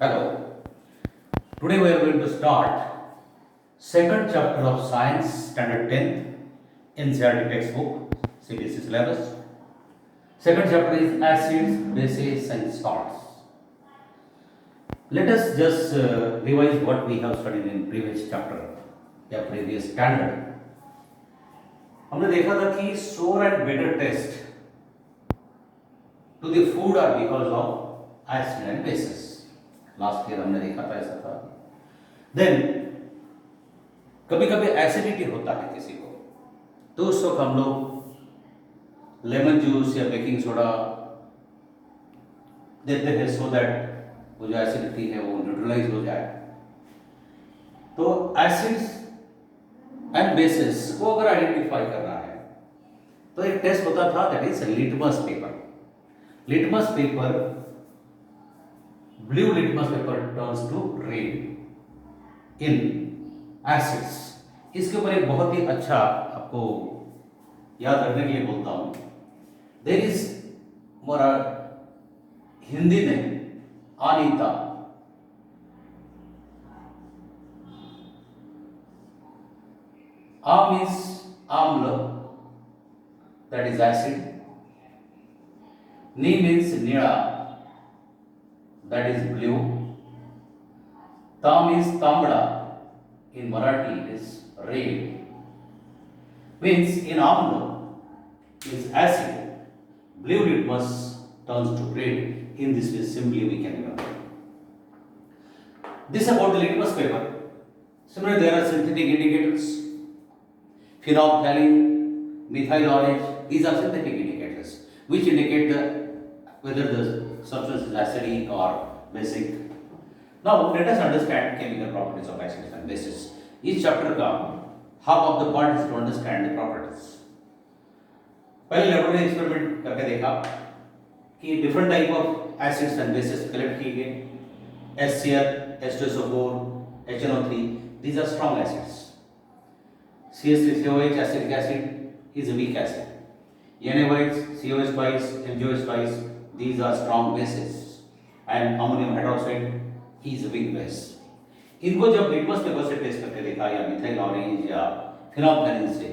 Hello. Today we are going to start second chapter of Science Standard 10th NCERT textbook CBSE syllabus. Second chapter is acids, bases and salts. Let us just revise what we have studied in previous chapter या previous standard. हमने देखा था कि sure and better test to the food are because of acid and bases. Last year हमने देखा था ऐसा था. देन कभी कभी एसिडिटी होता है किसी को, तो उस वक्त हम लोग लेमन जूस या बेकिंग सोडा देते हैं सो दैट वो जो एसिडिटी है वो न्यूट्रलाइज हो जाए. तो एसिड्स एंड बेसिस को अगर आइडेंटिफाई करना है तो एक टेस्ट होता था, that is litmus paper. Litmus paper, blue litmus paper turns to red in acids. इसके ऊपर एक बहुत ही अच्छा आपको याद रखने के लिए बोलता हूं. देयर इज हमारा हिंदी में अनीता, आ मीन्स आम्ल, that is acid. Knee means Neela, that is blue. Tam is tamda, in Marathi it is red. Means in amla is acid, blue litmus turns to red. In this way simply we can remember. This about the litmus paper. Similarly there are synthetic indicators. Phenolphthalein, methyl orange, these are synthetic indicators which indicate the whether the substance is acidic or basic. Now let us understand chemical properties of acids and bases. Each chapter का half of the part is to understand the properties. पहले laboratory experiment करके देखा कि different type of acids and bases collect किए गए. HCl, H2SO4, HNO3, these are strong acids. CH3COH, acetic acid, is a weak acid. NaOH, COH twice, MgOH twice, these are strong bases. And ammonium hydroxide is a weak base. इनको जब litmus paper से test करके देखा या methyl orange या phenolphthalein से,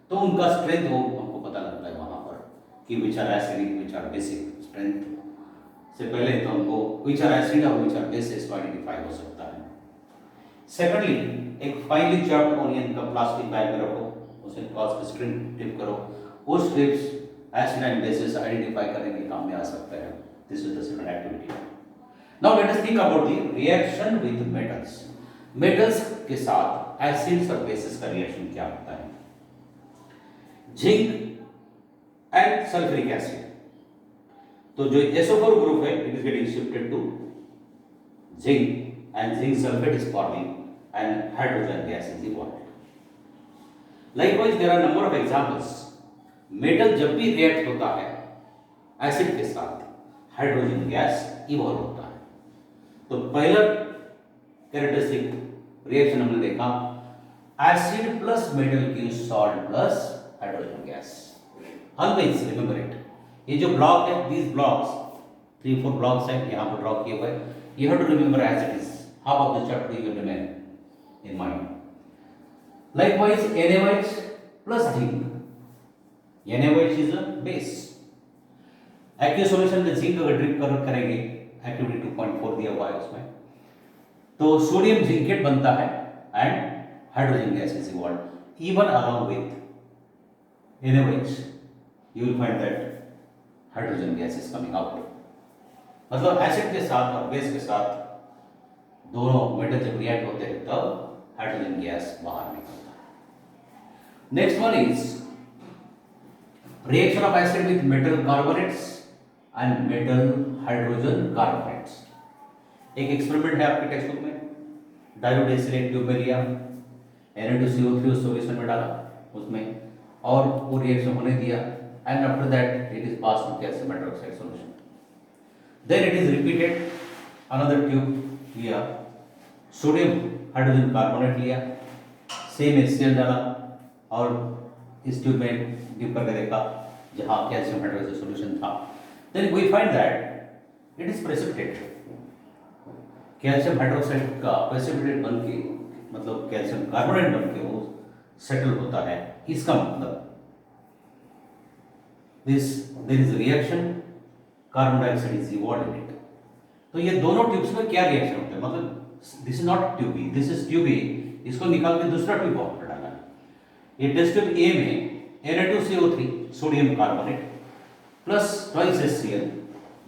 तो उनका स्ट्रेंथ वो हमको पता लगता है वहाँ पर कि which are acidic, which are basic. Strength से पहले तो हमको विच आर एसिड और विच आर बेसिस को आइडेंटिफाई हो सकता है. सेकेंडली, एक फाइनली चॉप्ड ऑनियन का प्लास्टिक बैग में रखो, उसे क्रॉस पे स्ट्रिप डिप करो, वो strips acid and bases identify करने के काम में आ सकता है. This is the second activity. Now let us think about the reaction with metals. Metals के साथ acids और bases का reaction क्या होता है? Zinc and sulfuric acid. तो जो SO4 ग्रुप है, it is getting shifted to zinc and zinc sulfate is forming and hydrogen gas is evolved. Likewise, there are number of examples. Metal जब भी react होता है acid के साथ, hydrogen gas evolve होता है. तो पहला कैरेक्टरिस्टिक रिएक्शन हमने देखा, एसिड प्लस मेटल की salt plus hydrogen gas. Always remember it. ये जो ब्लॉक है, दीज ब्लॉक्स 3-4 ब्लॉक्स हैं यहाँ पर ड्रॉ किए हुए. You have to remember as it is. Half of the chapter you remain in mind. Likewise NaOH plus zinc. NaOH is a base. Active solution में zinc अगर drip करेंगे, activity 2.4 दिया हुआ है उसमें, तो सोडियम जिंकेट बनता है and hydrogen gas is evolved. Even along with NaOH you will find that hydrogen gas is coming out. मतलब एसिड के साथ और बेस के साथ दोनों मेटल जब रिएक्ट होते हैं तब हाइड्रोजन गैस बाहर निकलता है. Next one is reaction of acid with metal carbonates and metal hydrogen carbonates. एक एक्सपेरिमेंट है आपके टेक्स्ट बुक में. डायोड एसिलेट ट्यूब में लिया, Na2CO3 सॉल्यूशन में डाला उसमें, और वो रिएक्शन होने दिया, and after that it is pass to calcium hydroxide solution. Then it is repeated, another tube लिया, सोडियम हाइड्रोजन कार्बोनेट लिया, सेम HCl डाला और इस ट्यूब में डिप करके देखा जहाँ कैल्शियम हाइड्रोक्साइड सॉल्यूशन था. Then we find that it is precipitated. Calcium hydroxide का प्रेसिपिटेट बन के, मतलब कैल्शियम कार्बोनेट बन के वो सेटल होता है। इसका मतलब this there is reaction, carbon dioxide is evolve in it. तो ये दोनों ट्यूब्स में क्या रिएक्शन होता है, मतलब this is not tube B, this is tube A, इसको निकाल के दूसरा ट्यूब पर डाला है। ये टेस्ट ट्यूब ए में Na2CO3 sodium carbonate plus twice HCl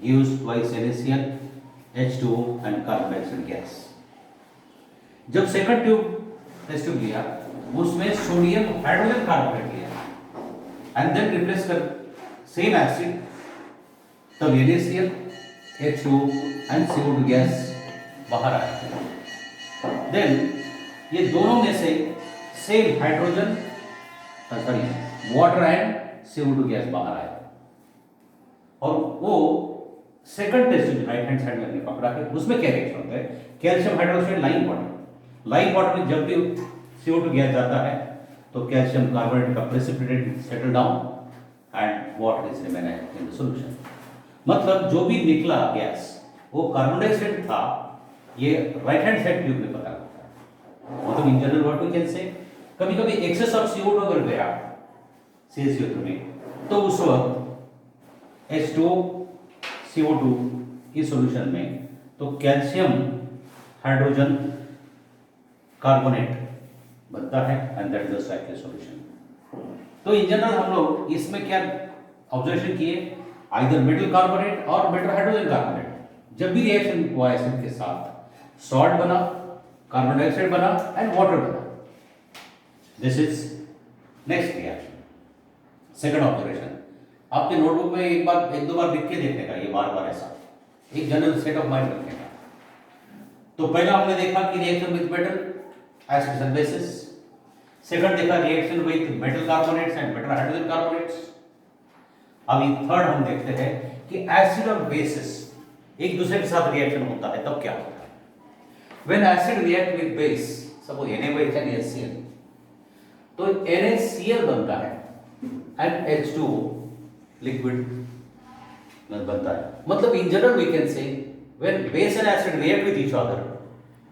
gives twice NaCl, H2O and carbon dioxide gas. जब सेकंड ट्यूब टेस्ट ट्यूब लिया उसमें सोडियम हाइड्रोजन कार्बोनेट लिया एंड देन रिप्लेस कर सेम एसिड, तब NaCl, H2O and CO2 gas बाहर आया। Then ये दोनों में से same hydrogen water and CO2 gas बाहर आया और वो second test right hand side में हमने पकड़ा है, उसमें क्या रिएक्शन होता है, calcium hydroxide lime water, lime water में जब भी CO2 गैस जाता है तो कैल्शियम कार्बोनेट का precipitate settle down and water is remain in the solution. मतलब जो भी निकला गैस वो कार्बन डाइऑक्साइड था, ये राइट हैंड साइड ट्यूब में पता लगता है। मतलब in general what we can say, कभी कभी एक्सेस ऑफ CO2 अगर गया CaCO2 में तो उस वक्त H2O CO2 की सॉल्यूशन में तो कैल्शियम हाइड्रोजन कार्बोनेट बनता है and that is the cyclic solution. तो इन जनरल हम लोग इसमें क्या ऑब्जर्वेशन किए, आइदर मेटल कार्बोनेट और मेटल हाइड्रोजन कार्बोनेट जब भी रिएक्शन हुआ एसिड के साथ सॉल्ट बना, कार्बन डाइऑक्साइड बना एंड वाटर बना। This is next reaction. Second observation आपके नोटबुक में एक दो बार लिख के देखने का, ये बार बार ऐसा एक जनरल सेट ऑफ माइंड रखने का। तो पहला हमने देखा कि reaction with metal acids and bases, second देखा reaction with metal carbonates and metal hydrogen carbonates. अभी थर्ड हम देखते हैं कि एसिड और बेसिस एक दूसरे के साथ रिएक्शन होता है तब क्या होता है। When acid react with base, suppose NaOH and HCl, तो NaCl बनता है एंड H2O लिक्विड बनता है। मतलब in general we can say when base and acid react with each other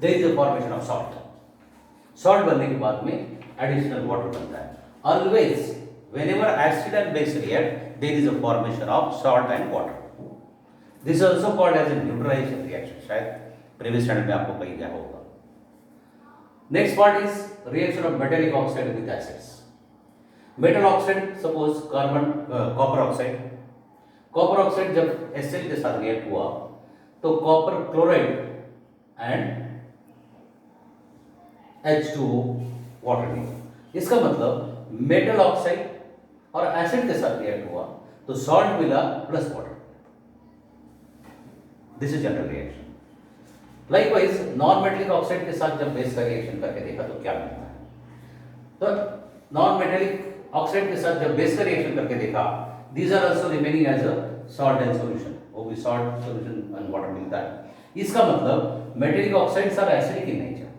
there is a formation of salt. Salt बनने के बाद में एडिशनल वाटर बनता है। Always whenever acid and base react there is a formation of salt and water. This is also called as a neutralization reaction, शायद previous standard में आपको कही गया होगा। Next part is reaction of metallic oxide with acids. Metal oxide, suppose copper oxide. Copper oxide जब HCl के साथ react हुआ तो copper chloride and H2O water निकला। इसका मतलब मेटल ऑक्साइड और एसिड के साथ रिएक्ट हुआ तो सॉल्ट मिला plus water. This is general reaction. Likewise non metallic oxide के साथ जब बेस का रिएक्शन करके देखा तो क्या मिलता है, तो नॉन मेटेलिक ऑक्साइड के साथ जब बेस का रिएक्शन करके देखा, these are also remaining as a salt and solution, वो भी सॉल्ट सॉल्यूशन एंड वाटर मिलता है। इसका मतलब metallic oxides are acidic in nature.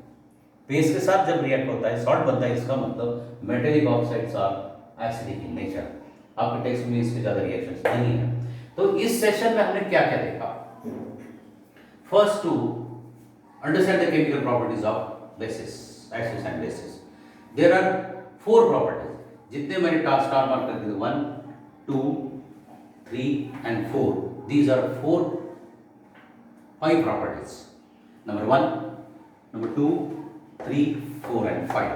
Base के साथ जब रिएक्ट होता है सॉल्ट बनता है, इसका मतलब metallic oxides are acidic in nature. आपके टेक्स्ट में इसके ज्यादा रिएक्शंस नहीं है। तो इस सेशन में हमने क्या क्या देखा, first to understand the chemical properties of bases, acids and bases. There are 4 properties, जितने मैंने स्टार मार्क कर दिए 1 2 3 and 4, these are 5 properties, number 1 number 2 3 4 and 5।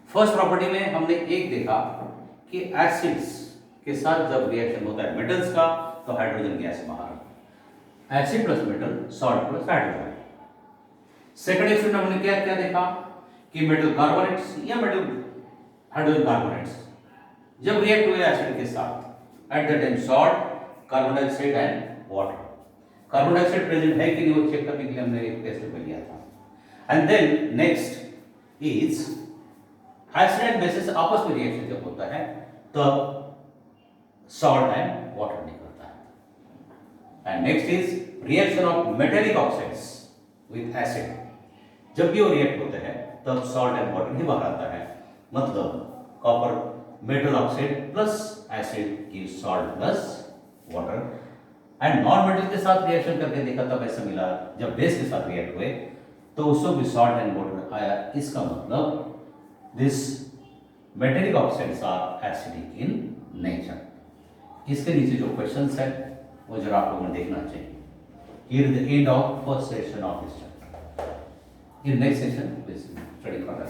First property में हमने एक देखा कि एसिड्स के साथ जब रिएक्शन होता है मेटल्स का तो हाइड्रोजन गैस बाहर, acid plus metal salt plus hydrogen. Second experiment में हमने क्या क्या देखा कि मेटल कार्बोनेट्स या मेटल हाइड्रोजन कार्बोनेट्स जब रिएक्ट हुए एसिड के साथ at the time salt, carbon dioxide and water. Carbon dioxide present है कि नहीं वो चेक करने के लिए हमने एक टेस्ट में लिया था। And then next is acid and bases आपस में रिएक्शन जब होता है तब सॉल्ट एंड वाटर निकलता है। And next is reaction of metallic oxides with acid, जब भी वो रिएक्ट होते हैं तब सॉल्ट एंड वाटर ही बाहर आता है। मतलब copper metal oxide plus acid gives salt plus water and non metal के साथ रिएक्शन करके देखा तब ऐसा मिला, जब बेस के साथ रिएक्ट हुए तो उसको भी सॉल्ट एंड वाटर आया। इसका मतलब this metallic oxides are acidic in nature. इसके नीचे जो क्वेश्चंस है वो जरा आप लोगों ने देखना चाहिए। Here is the end of first session of this chapter. In next session, please study further.